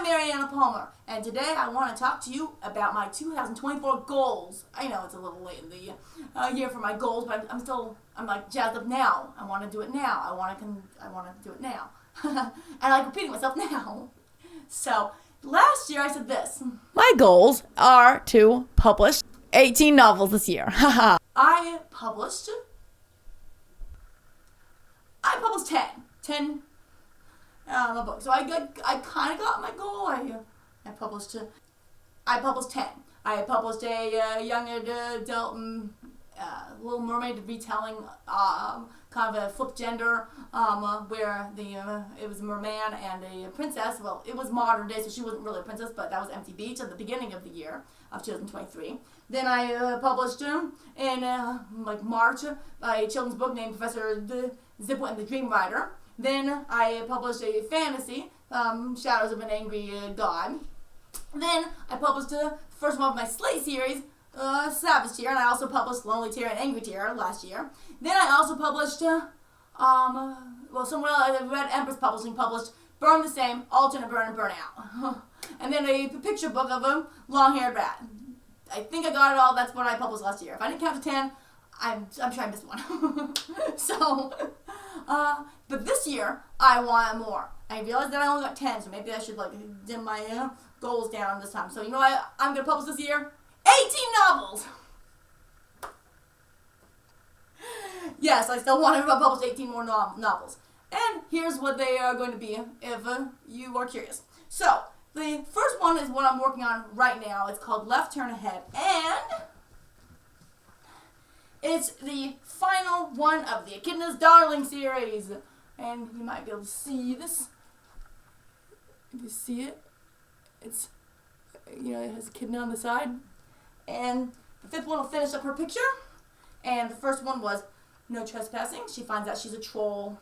Mariana Palmer, and today I want to talk to you about my 2024 goals. I know it's a little late in the year for my goals, but I'm like jazzed up now. I want to do it now. I want to do it now. And I like repeating myself now. So, last year I said this. My goals are to publish 18 novels this year. I published 10 books. So I kind of got my goal. I published 10. I published a young adult Little Mermaid retelling, kind of a flip gender, where it was a merman and a princess. Well, it was modern day, so she wasn't really a princess, but that was Empty Beach at the beginning of the year of 2023. Then I published in March a children's book named Professor Zippo and the Dream Rider. Then I published a fantasy, Shadows of an Angry God. Then I published the first one of my Slate series, Savage Tear, and I also published Lonely Tear and Angry Tear last year. Then I also published, Red Empress Publishing published Burn the Same, Alternate Burn and Burn Out. And then a picture book of a long-haired rat. I think I got it all. That's what I published last year. If I didn't count to 10, I'm sure I missed one. So, but this year, I want more. I realized that I only got 10, so maybe I should dim my goals down this time. So you know what I'm going to publish this year? 18 novels! Yes, I still want to publish 18 more novels. And here's what they are going to be if you are curious. So, the first one is what I'm working on right now. It's called Left Turn Ahead. And it's the final one of the Echidna's Darling series. And you might be able to see this. If you see it, it's, it has Echidna on the side. And the fifth one will finish up her picture. And the first one was No Trespassing. She finds out she's a troll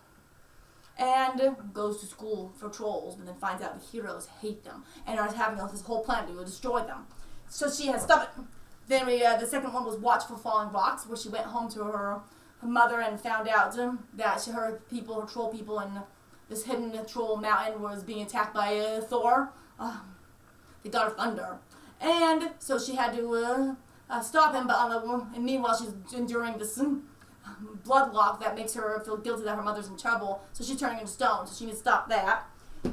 and goes to school for trolls, but then finds out the heroes hate them and are having this whole plan to destroy them. So she has stubborn. Then the second one was Watch for Falling Rocks, where she went home to her mother and found out that her troll people, in this hidden troll mountain was being attacked by Thor, the god of thunder. And so she had to stop him, and meanwhile she's enduring this blood lock that makes her feel guilty that her mother's in trouble, so she's turning into stone, so she needs to stop that.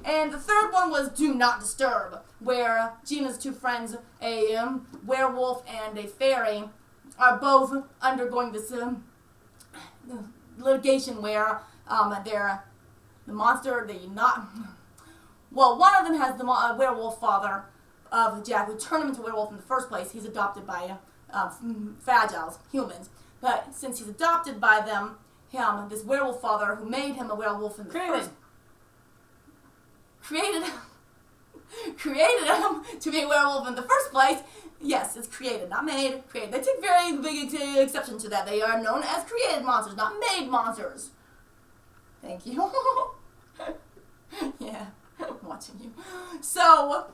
And the third one was Do Not Disturb, where Gina's two friends, a werewolf and a fairy, are both undergoing this litigation where they're the monster, one of them has the werewolf father of Jack, who turned him into a werewolf in the first place. He's adopted by Fragiles, humans. But since he's adopted by them, this werewolf father who made him a werewolf in the first... Created him to be a werewolf in the first place. Yes, it's created, not made. Created. They take very big exception to that. They are known as created monsters, not made monsters. Thank you. Yeah, I'm watching you. So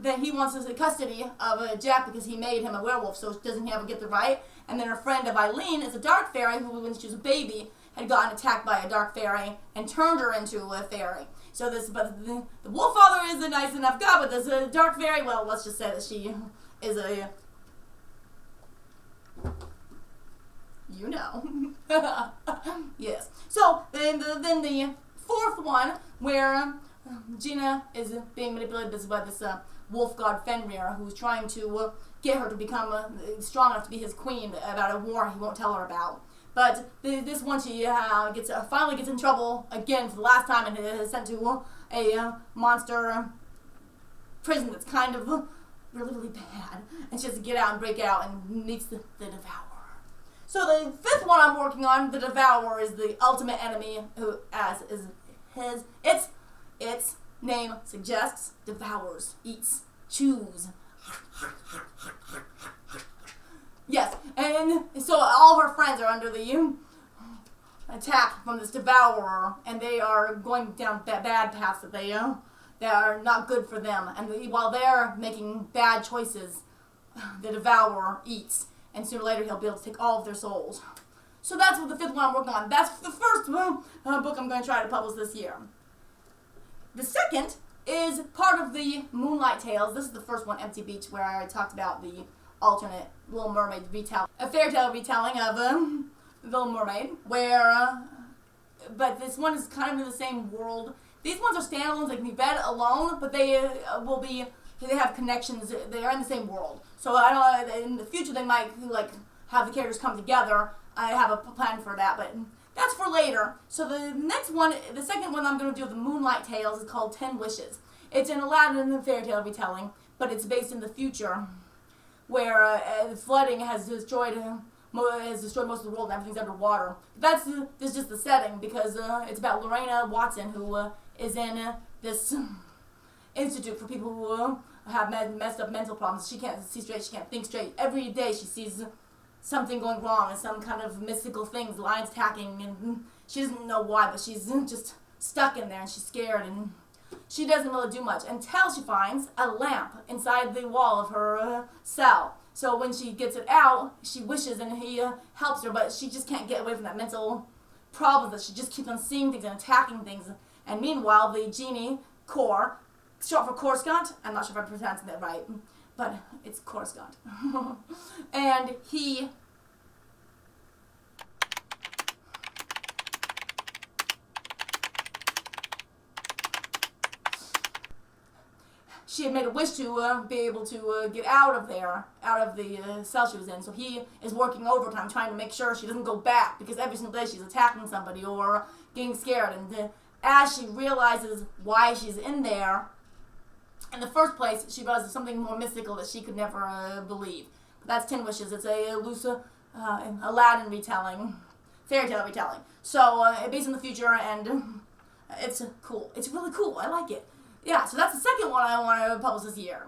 then he wants the custody of Jack because he made him a werewolf, so doesn't he ever get the right? And then her friend of Eileen is a dark fairy who, when she was a baby, had gotten attacked by a dark fairy and turned her into a fairy. So the wolf father is a nice enough guy, but this dark fairy, well, let's just say that she is a, yes. So then the fourth one, where Gina is being manipulated by this wolf god Fenrir, who's trying to get her to become strong enough to be his queen about a war he won't tell her about. But this one, she finally gets in trouble again for the last time and is sent to a monster prison that's kind of really, really bad. And she has to get out and break out and meets the Devourer. So the fifth one I'm working on, the Devourer, is the ultimate enemy, who, as is its name suggests, devours, eats, chews. Yes, and so all her friends are under the attack from this devourer, and they are going down bad paths that are not good for them. And while they're making bad choices, the devourer eats, and sooner or later he'll be able to take all of their souls. So that's what the fifth one I'm working on. That's the first book I'm going to try to publish this year. The second is part of the Moonlight Tales. This is the first one, Empty Beach, where I talked about the alternate Little Mermaid retelling, a fairy tale retelling of Little Mermaid, where, but this one is kind of in the same world. These ones are standalones, they can be read alone, but they they have connections, they are in the same world. So I don't know, in the future they might like have the characters come together. I have a plan for that, but that's for later. So the next one, the second one I'm going to do of the Moonlight Tales is called 10 Wishes. It's an Aladdin fairy tale retelling, but it's based in the future, where flooding has destroyed most of the world and everything's underwater. That's just the setting, because it's about Lorena Watson, who is in this institute for people who have messed up mental problems. She can't see straight, she can't think straight. Every day she sees something going wrong and some kind of mystical things, lines tacking, and she doesn't know why, but she's just stuck in there and she's scared, and she doesn't really do much until she finds a lamp inside the wall of her cell. So when she gets it out, she wishes and he helps her, but she just can't get away from that mental problem that she just keeps on seeing things and attacking things. And meanwhile, the genie, Cor, short for Coruscant, I'm not sure if I'm pronouncing that right, but it's Coruscant. And he she had made a wish to be able to get out of there, out of the cell she was in. So he is working overtime trying to make sure she doesn't go back, because every single day she's attacking somebody or getting scared. And as she realizes why she's in there, in the first place, she realizes something more mystical that she could never believe. But that's 10 Wishes. It's a loose Aladdin retelling, fairy tale retelling. So based in the future, and it's cool. It's really cool. I like it. Yeah, so that's the second one I want to publish this year.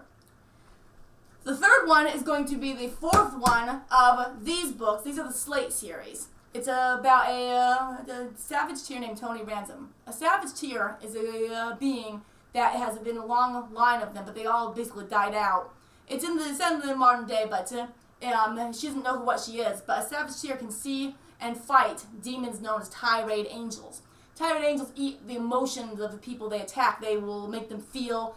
The third one is going to be the fourth one of these books. These are the Slate series. It's about a savage tear named Tony Ransom. A savage tear is a being that has been a long line of them, but they all basically died out. It's set in the modern day, but she doesn't know what she is. But a savage tear can see and fight demons known as tirade angels. Tirade angels eat the emotions of the people they attack. They will make them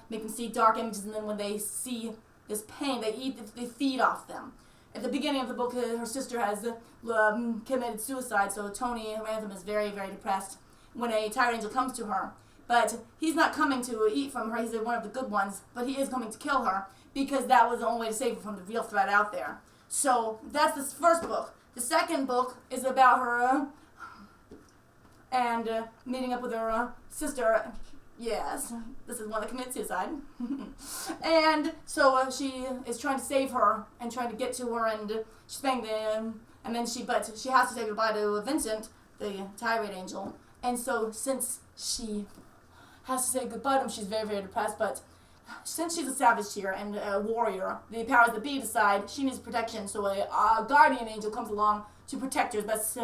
make them see dark images, and then when they see this pain, they feed off them. At the beginning of the book, her sister has committed suicide, so Tony Ransom is very, very depressed when a Tirade angel comes to her. But he's not coming to eat from her, he's one of the good ones, but he is coming to kill her, because that was the only way to save her from the real threat out there. So that's the first book. The second book is about her and meeting up with her sister. Yes, this is one that committed suicide. And so she is trying to save her and trying to get to her, and she's paying but she has to say goodbye to Vincent, the Tirade angel. And so since she has to say goodbye to him, she's very, very depressed. But since she's a savage here and a warrior, the powers that be decide she needs protection. So a guardian angel comes along to protect her as best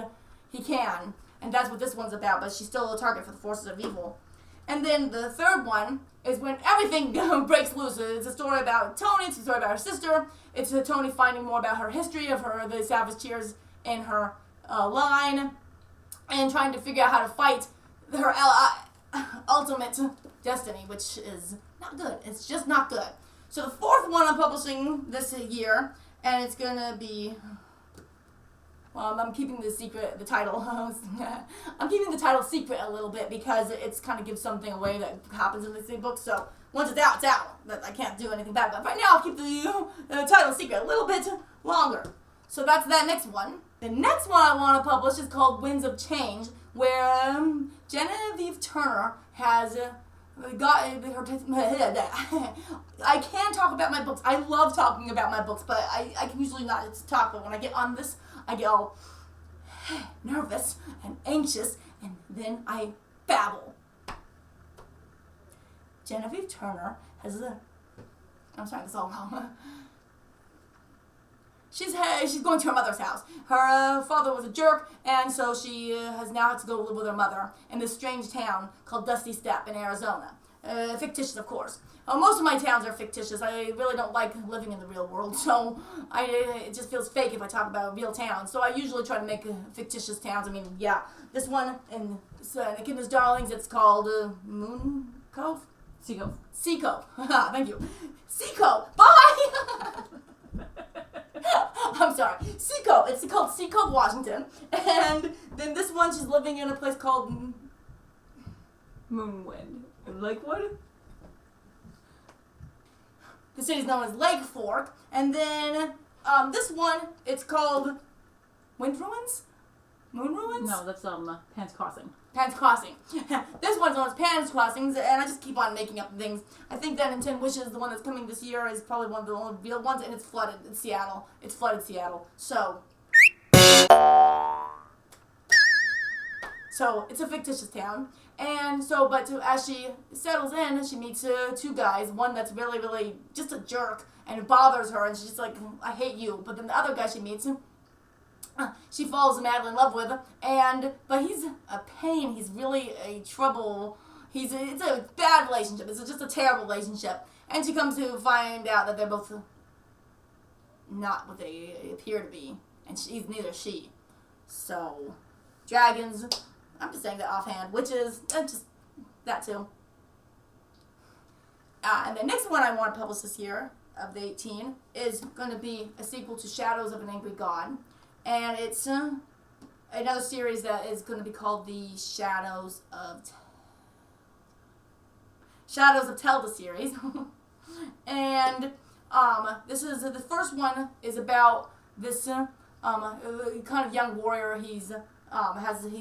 he can. And that's what this one's about, but she's still a target for the forces of evil. And then the third one is when everything breaks loose. It's a story about Tony, it's a story about her sister, it's Tony finding more about her history of the savage tears in her line, and trying to figure out how to fight her ultimate destiny, which is not good. It's just not good. So the fourth one I'm publishing this year, and it's going to be... I'm keeping the title. I'm keeping the title secret a little bit because it's kind of gives something away that happens in this book. So once it's out, it's out. I can't do anything bad. But right now, I'll keep the title secret a little bit longer. So that's that next one. The next one I want to publish is called Winds of Change, where Genevieve Turner has got her... I can talk about my books. I love talking about my books, but I can usually not talk. But when I get on this, I get all nervous and anxious, and then I babble. Genevieve Turner has I'm sorry, this all wrong. She's going to her mother's house. Her father was a jerk, and so she has now had to go live with her mother in this strange town called Dusty Step in Arizona. Fictitious, of course. Most of my towns are fictitious. I really don't like living in the real world, so it just feels fake if I talk about real towns. So I usually try to make fictitious towns. I mean, yeah, this one in Echidna's Darlings, it's called Moon Cove. Seiko. Thank you. Seiko. Bye! I'm sorry. Seiko. It's called Seiko, Washington. And then this one, she's living in a place called Moonwind. Lakewood? The city's known as Lake Fork. And then this one, it's called Wind Ruins? Moon Ruins? No, that's Pan's Crossing. Pan's Crossing. This one's known as Pan's Crossings, and I just keep on making up things. I think that in 10 Wishes, the one that's coming this year, is probably one of the only real ones, and it's flooded in Seattle. It's flooded Seattle. So it's a fictitious town. And so, as she settles in, she meets two guys. One that's really, really just a jerk, and it bothers her, and she's just like, I hate you. But then the other guy she meets, she falls madly in love with, but he's a pain. He's really a trouble. It's a bad relationship. It's just a terrible relationship. And she comes to find out that they're both not what they appear to be, and neither is she. So, dragons. I'm just saying that offhand. Witches. Just that too. And the next one I want to publish this year of the 18 is going to be a sequel to Shadows of an Angry God. And it's another series that is going to be called the Shadows of Telda series. And this is the first one is about this kind of young warrior. He's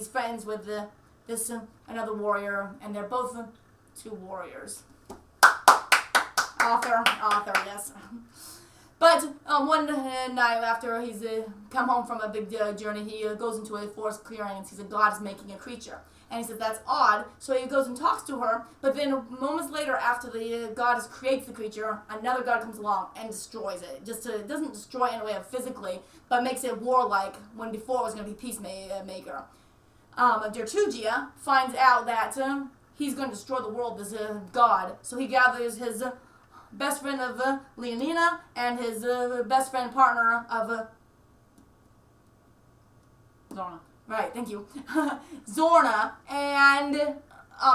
friends with another warrior, and they're both two warriors. Author, yes. But one night after he's come home from a big journey, he goes into a forest clearing and sees a god is making a creature. And he says, that's odd. So he goes and talks to her. But then moments later, after the goddess creates the creature, another god comes along and destroys it. It doesn't destroy it in a way of physically, but makes it warlike when before it was going to be peacemaker. Dertugia finds out that he's going to destroy the world, this god. So he gathers his best friend of Leonina and his best friend partner of Zorna. Right, thank you. Zorna, and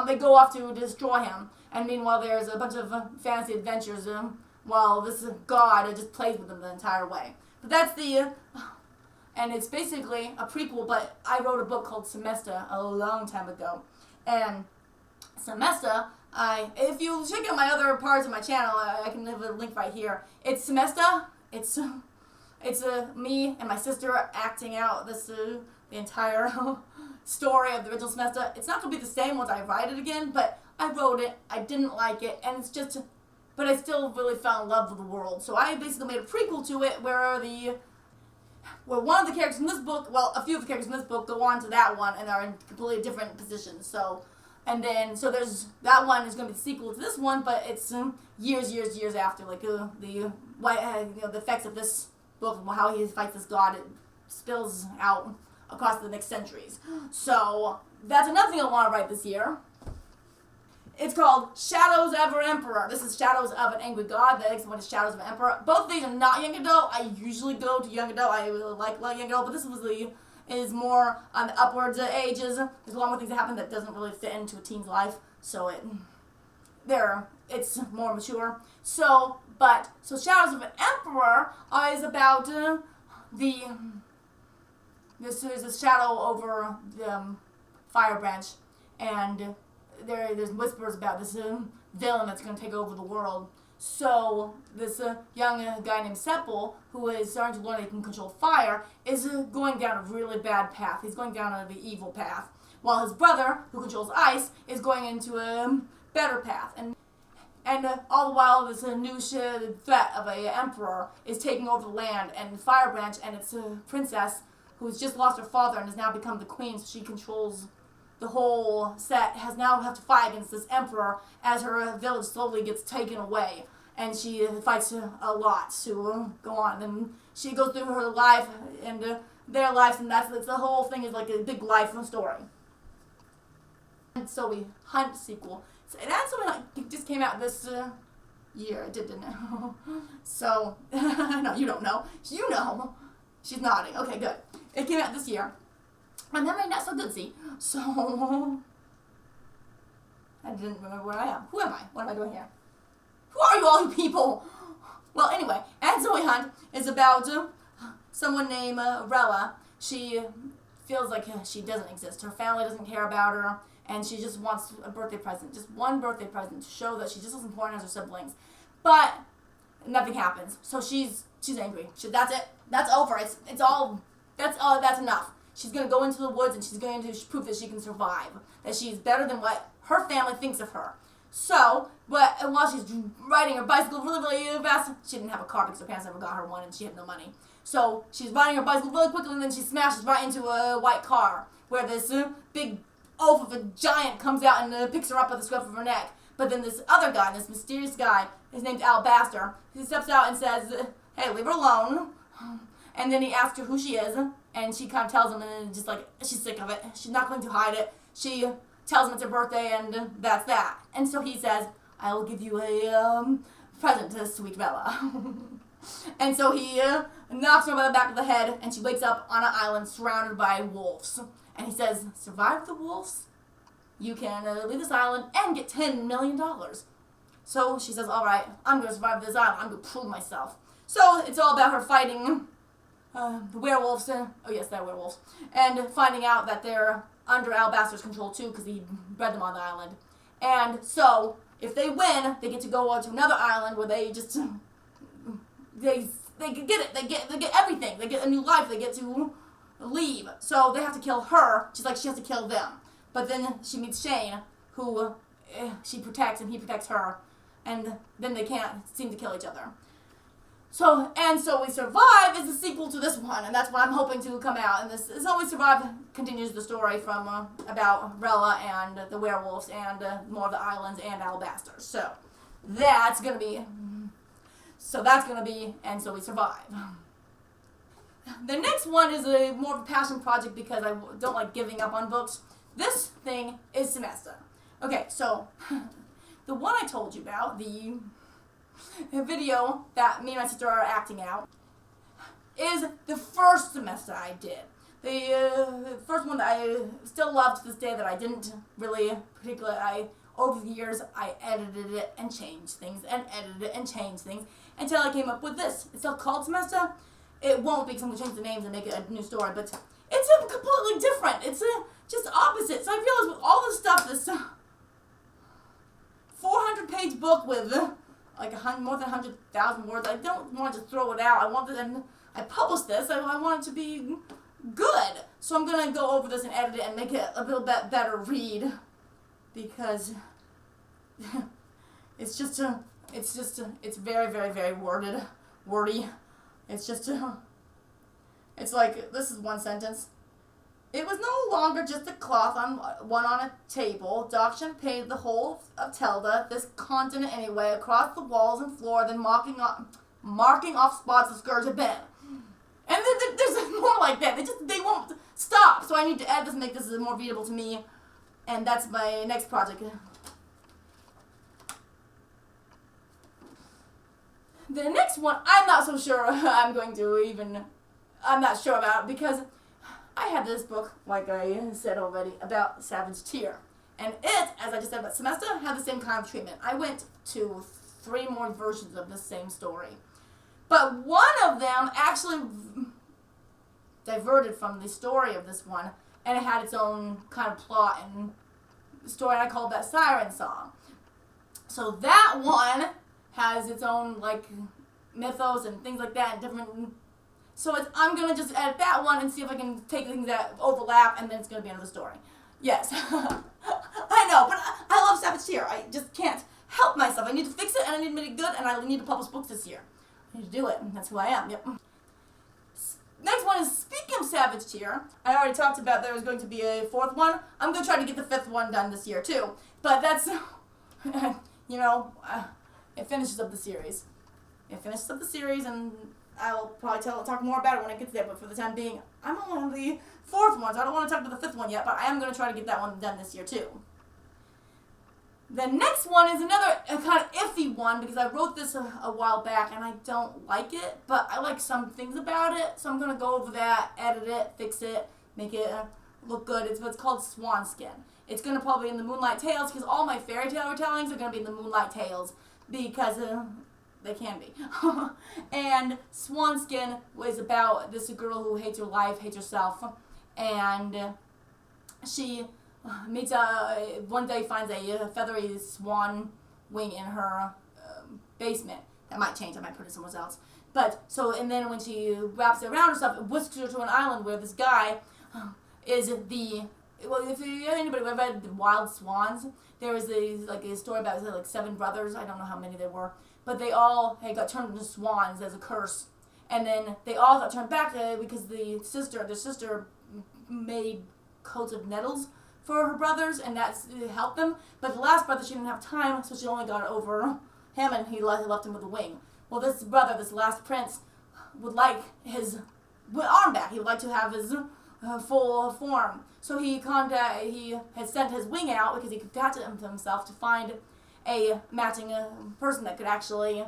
they go off to destroy him. And meanwhile, there's a bunch of fantasy adventures while this god just plays with them the entire way. But that's and it's basically a prequel, but I wrote a book called Semesta a long time ago. And Semesta, if you check out my other parts of my channel, I can leave a link right here. It's Semesta. It's me and my sister acting out the entire story of the original Semesta. It's not going to be the same once I write it again, but I wrote it, I didn't like it, and but I still really fell in love with the world. So I basically made a prequel to it where one of the characters in this book, well, a few of the characters in this book go on to that one and are in completely different positions. So there's that one is going to be the sequel to this one, but it's years after, like the effects of this book, how he fights this god, it spills out across the next centuries. So that's another thing I want to write this year. It's called Shadows of an Emperor. This is Shadows of an Angry God. The next one is Shadows of an Emperor. Both of these are not young adult. I usually go to young adult. I really like young adult, but this is more on the upwards ages. There's a lot more things that happen that doesn't really fit into a teen's life, so it's more mature. So Shadows of an Emperor is about there's a shadow over the Fire Branch, and there's whispers about this villain that's going to take over the world. So this young guy named Sepul, who is starting to learn that he can control fire, is going down a really bad path. He's going down the evil path, while his brother, who controls ice, is going into a better path. And all the while, this new threat of an emperor is taking over the land, and Fire Branch and its princess, who's just lost her father and has now become the queen, so she controls the whole set, have to fight against this emperor as her village slowly gets taken away. And she fights a lot to go on. And she goes through her life and their lives, and that's the whole thing is like a big life story. And so we Hunt sequel. So that's what just came out this year. It didn't it? So, no, you don't know. You know. She's nodding. Okay, good. It came out this year. My memory not so good, see? So, I didn't remember where I am. Who am I? What am I doing here? Who are you, all you people? Well, anyway, And Zoe Hunt is about someone named Rella. She feels like she doesn't exist. Her family doesn't care about her, and she just wants a birthday present, just one birthday present to show that she's just as important as her siblings. But nothing happens, so she's angry. That's it. That's over. It's all. That's enough. She's gonna go into the woods and she's going to prove that she can survive. That she's better than what her family thinks of her. So, but while she's riding her bicycle really, really fast, she didn't have a car because her parents never got her one and she had no money. So she's riding her bicycle really quickly and then she smashes right into a white car where this big oaf of a giant comes out and picks her up by the scruff of her neck. But then this other guy, this mysterious guy, his name's Alabaster, he steps out and says, "Hey, leave her alone." And then he asks her who she is, and she kind of tells him, and just like, she's sick of it. She's not going to hide it. She tells him it's her birthday, and that's that. And so he says, "I will give you a present to sweet Bella." And so he knocks her over the back of the head, and she wakes up on an island surrounded by wolves. And he says, "Survive the wolves, you can leave this island and get $10 million. So she says, "All right, I'm going to survive this island. I'm going to prove myself." So it's all about her fighting the werewolves. Oh yes, they're werewolves. And finding out that they're under Alabaster's control too because he bred them on the island. And so if they win, they get to go on to another island where they just they get it. They get everything. They get a new life. They get to leave. So they have to kill her. She's like she has to kill them. But then she meets Shane, who she protects, and he protects her. And then they can't seem to kill each other. So, And So We Survive is the sequel to this one, and that's what I'm hoping to come out. And this So We Survive continues the story from about Rella and the werewolves and more of the islands and Alabaster. So that's gonna be And So We Survive. The next one is more of a passion project because I don't like giving up on books. This thing is Semester. Okay, so the one I told you about, the video that me and my sister are acting out, is the first semester I did. The first one that I still love to this day that I didn't really particularly, over the years, I edited it and changed things and edited it and changed things until I came up with this. It's still called Semester. It won't be because I'm going to change the names and make it a new story, but it's completely different. It's just opposite. So I realized with all this stuff, this 400-page book with like more than 100,000 words, I don't want to throw it out. I published this. I want it to be good. So I'm going to go over this and edit it and make it a little bit better read because it's very, very, very wordy. It's like, this is one sentence. "It was no longer just a cloth on a table. Dachshund painted the whole of Telda, this continent anyway, across the walls and floor, then marking off spots the scourge had been." And then there's more like that. They won't stop. So I need to edit this and make this more readable to me. And that's my next project. The next one, I'm not so sure I'm not sure about because I had this book, like I said already, about Savage Tear. And it, as I just said about Semester, had the same kind of treatment. I went to 3 more versions of the same story. But one of them actually diverted from the story of this one, and it had its own kind of plot and story, and I called that Siren Song. So that one has its own, like, mythos and things like that, and different. So I'm going to just edit that one and see if I can take things that overlap, and then it's going to be another story. Yes. I know, but I love Savage Tear. I just can't help myself. I need to fix it, and I need to make it good, and I need to publish books this year. I need to do it, and that's who I am. Yep. Next one is, speaking of Savage Tear, I already talked about there was going to be a 4th one. I'm going to try to get the 5th one done this year, too. But that's, it finishes up the series. And I'll probably talk more about it when it gets there, but for the time being, I'm on the 4th one, so I don't want to talk about the 5th one yet, but I am going to try to get that one done this year, too. The next one is another kind of iffy one, because I wrote this a while back, and I don't like it, but I like some things about it, so I'm going to go over that, edit it, fix it, make it look good. It's what's called Swan Skin. it's going to probably be in the Moonlight Tales because all my fairy tale retellings are going to be in the Moonlight Tales because they can be. And Swanskin was about this girl who hates her life, hates herself, and she meets one day finds a feathery swan wing in her basement. That might change. I might put it somewhere else. But so, and then when she wraps it around herself, it whisks her to an island where this guy is the. Well, if anybody ever read The Wild Swans, there was a story about like 7 brothers. I don't know how many there were, but they all got turned into swans as a curse, and then they all got turned back because their sister made coats of nettles for her brothers, and that helped them. But the last brother, she didn't have time, so she only got over him, and he left him with a wing. Well, this brother, this last prince, would like his arm back. He would like to have his full form. So he had sent his wing out because he could attach it to himself to find a matching person that could actually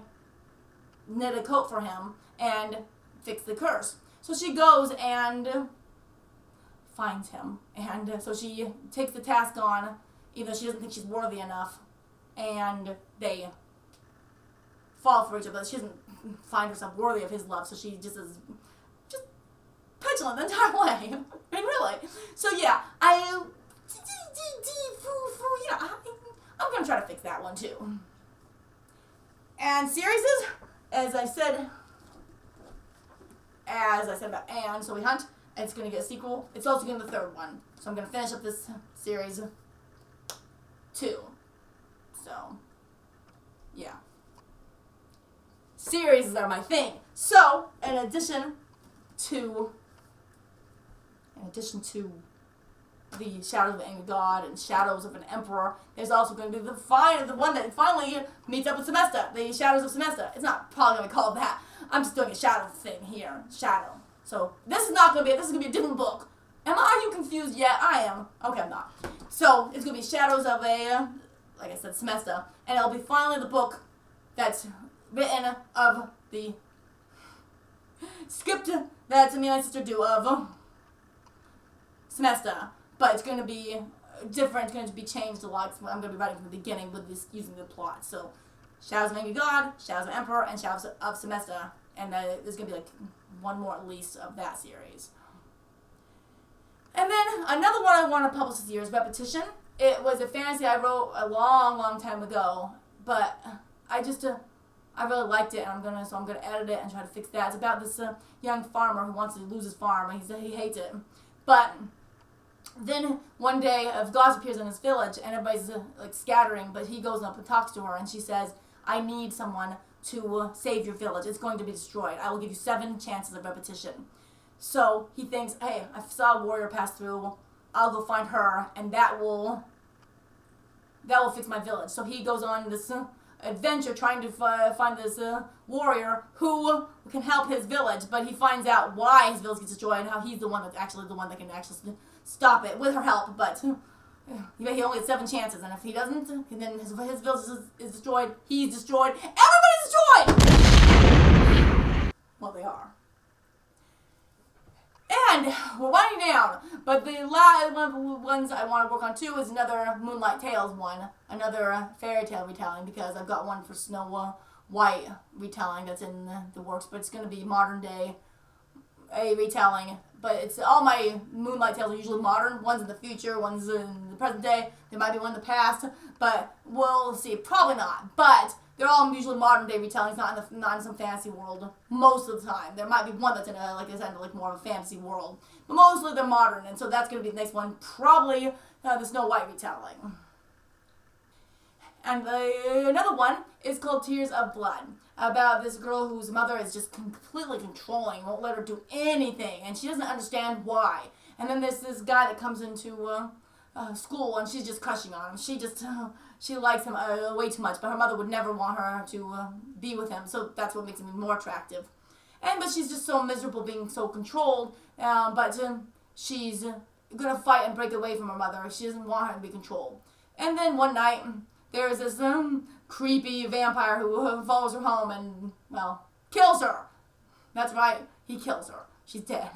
knit a coat for him and fix the curse. So she goes and finds him, and so she takes the task on, even though she doesn't think she's worthy enough, and they fall for each other. She doesn't find herself worthy of his love, so she just is petulant the entire way. I mean, really. So yeah, I'm gonna try to fix that one too. And series, as I said about Anne, So We Hunt, it's gonna get a sequel. It's also gonna be the 3rd one. So I'm gonna finish up this series too. So yeah. Series are my thing. So, in addition to the Shadows of an Angry God and Shadows of an Emperor, there's also going to be the one that finally meets up with Semesta, the Shadows of Semesta. It's not probably going to be called that. I'm just doing a shadow thing here. Shadow. So, this is going to be a different book. Are you confused yet? I am. Okay, I'm not. So, it's going to be Shadows of like I said, Semesta. And it'll be finally the book that's written of the script that me and my sister do of Semesta, but it's going to be different. It's going to be changed a lot. So I'm going to be writing from the beginning with this using the plot. So, Shadows of Angry God, Shadows of Emperor, and Shadows of Semesta, and there's going to be like one more at least of that series. And then another one I want to publish this year is Repetition. It was a fantasy I wrote a long, long time ago, but I really liked it, and I'm gonna edit it and try to fix that. It's about this young farmer who wants to lose his farm, and he hates it. But then one day, a goddess appears in his village, and everybody's like scattering. But he goes up and talks to her, and she says, "I need someone to save your village. It's going to be destroyed. I will give you 7 chances of repetition." So he thinks, "Hey, I saw a warrior pass through. I'll go find her, and that will fix my village." So he goes on this adventure trying to find this warrior who can help his village, but he finds out why his village gets destroyed and how he's the one that can actually stop it with her help. But he only has 7 chances, and if he doesn't, then his village is destroyed. He's destroyed. Everybody's destroyed. Well, they are. And we're winding down, but the last one of the ones I want to work on too is another Moonlight Tales one, another fairy tale retelling, because I've got one for Snow White retelling that's in the works, but it's going to be modern day a retelling. But it's all my Moonlight Tales are usually modern. One's in the future, one's in the present day. There might be one in the past, but we'll see. Probably not, but they're all usually modern day retellings, not in some fantasy world most of the time. There might be one that's in more of a fantasy world, but mostly they're modern, and so that's going to be the next one, probably the Snow White retelling. And another one is called Tears of Blood, about this girl whose mother is just completely controlling, won't let her do anything, and she doesn't understand why. And then there's this guy that comes into school, and she's just crushing on him. She likes him way too much, but her mother would never want her to be with him, so that's what makes him more attractive. But she's just so miserable being so controlled, but she's going to fight and break away from her mother. She doesn't want her to be controlled. And then one night, there's this creepy vampire who follows her home and, well, kills her. That's right, he kills her. She's dead.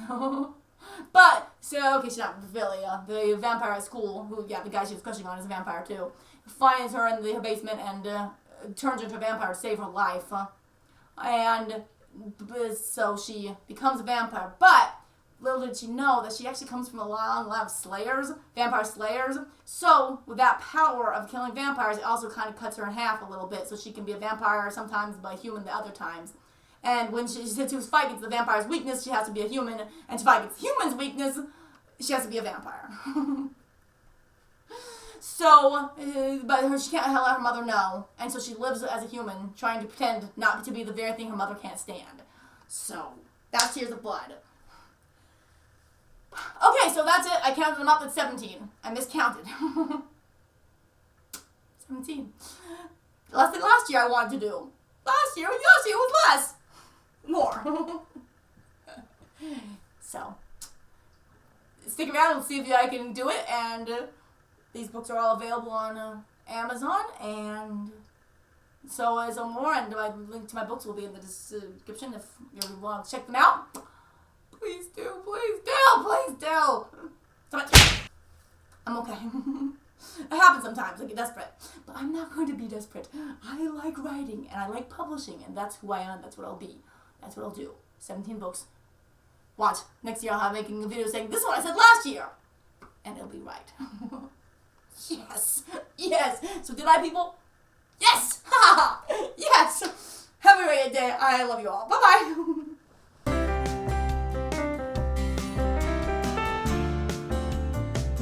But, so, okay, she's not really, the vampire at school, who, yeah, the guy she was crushing on is a vampire too, finds her in the basement and turns her into a vampire to save her life. And so she becomes a vampire. But little did she know that she actually comes from a long line of slayers, vampire slayers. So with that power of killing vampires, it also kind of cuts her in half a little bit. So she can be a vampire sometimes, but a human the other times. And when she to fight against the vampire's weakness, she has to be a human. And to fight against the human's weakness, she has to be a vampire. So, but she can't let her mother know, and so she lives as a human, trying to pretend not to be the very thing her mother can't stand. So, that's Tears of Blood. Okay, so that's it. I counted them up at 17. I miscounted. 17. Less than last year I wanted to do. Last year was less. More. So, stick around and see if I can do it, and these books are all available on Amazon, and so is more, and my link to my books will be in the description if you want to check them out. Please do, please do, please do. I'm okay. It happens sometimes, I get desperate. But I'm not going to be desperate. I like writing, and I like publishing, and that's who I am, that's what I'll be. That's what I'll do. 17 books. Watch, next year I'll have making a video saying, this is what I said last year. And it'll be right. Yes. Yes. So did I, people? Yes. Yes. Have a great day. I love you all. Bye-bye.